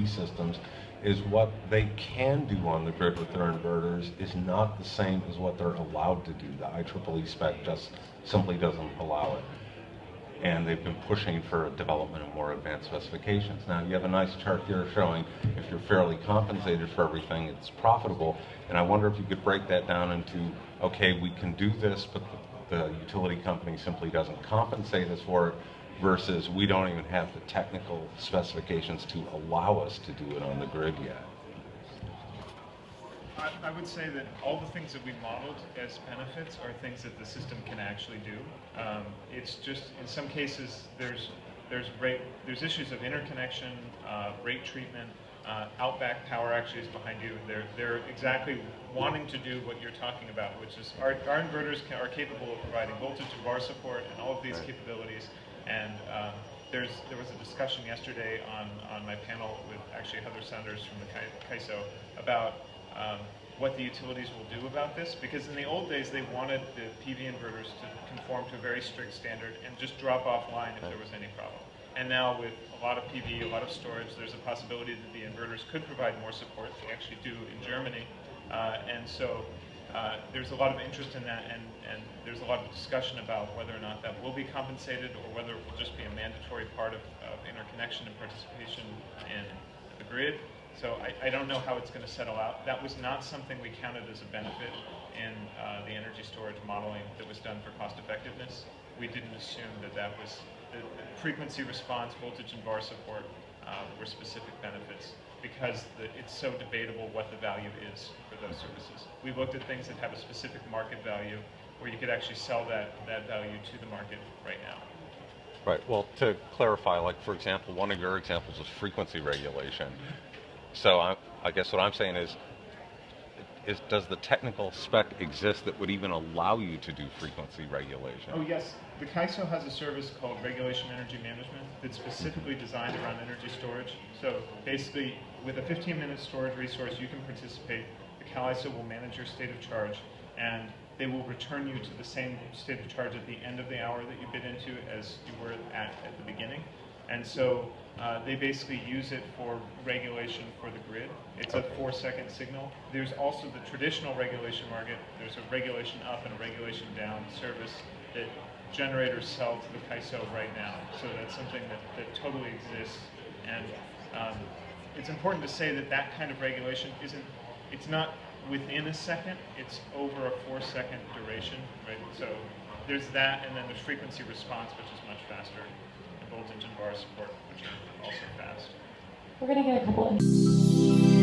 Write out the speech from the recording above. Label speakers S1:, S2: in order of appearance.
S1: systems is what they can do on the grid with their inverters is not the same as what they're allowed to do. The IEEE spec just simply doesn't allow it. And they've been pushing for a development of more advanced specifications. Now, you have a nice chart here showing if you're fairly compensated for everything, it's profitable. And I wonder if you could break that down into, okay, we can do this, but the utility company simply doesn't compensate us for it, versus we don't even have the technical specifications to allow us to do it on the grid yet.
S2: I would say that all the things that we modeled as benefits are things that the system can actually do. It's just, in some cases, there's issues of interconnection, rate treatment, outback power actually is behind you. They're exactly wanting to do what you're talking about, which is our inverters are capable of providing voltage and VAR support and all of these capabilities. And there was a discussion yesterday on my panel with actually Heather Sanders from the CAISO about what the utilities will do about this, because in the old days they wanted the PV inverters to conform to a very strict standard and just drop offline if there was any problem. And now with a lot of PV, a lot of storage, there's a possibility that the inverters could provide more support. They actually do in Germany. And so there's a lot of interest in that, and there's a lot of discussion about whether or not that will be compensated or whether it will just be a mandatory part of interconnection and participation in the grid. So I don't know how it's going to settle out. That was not something we counted as a benefit in the energy storage modeling that was done for cost effectiveness. We didn't assume that that was the frequency response, voltage and VAR support were specific benefits, because it's so debatable what the value is for those services. We looked at things that have a specific market value where you could actually sell that value to the market right now.
S1: Right, well, to clarify, like for example, one of your examples is frequency regulation. So I guess what I'm saying is does the technical spec exist that would even allow you to do frequency regulation?
S2: Oh yes, the CAISO has a service called Regulation Energy Management that's specifically designed around energy storage. So basically, with a 15-minute storage resource, you can participate. The CAISO will manage your state of charge, and they will return you to the same state of charge at the end of the hour that you bid into as you were at the beginning. And so they basically use it for regulation for the grid. It's a 4-second signal. There's also the traditional regulation market. There's a regulation up and a regulation down service that generators sell to the CAISO right now. So that's something that totally exists. And it's important to say that that kind of regulation it's not within a second, it's over a 4-second duration, right? So there's that, and then there's frequency response, which is much faster. Voltage and VAR support, which are also fast.
S3: We're going to get a couple of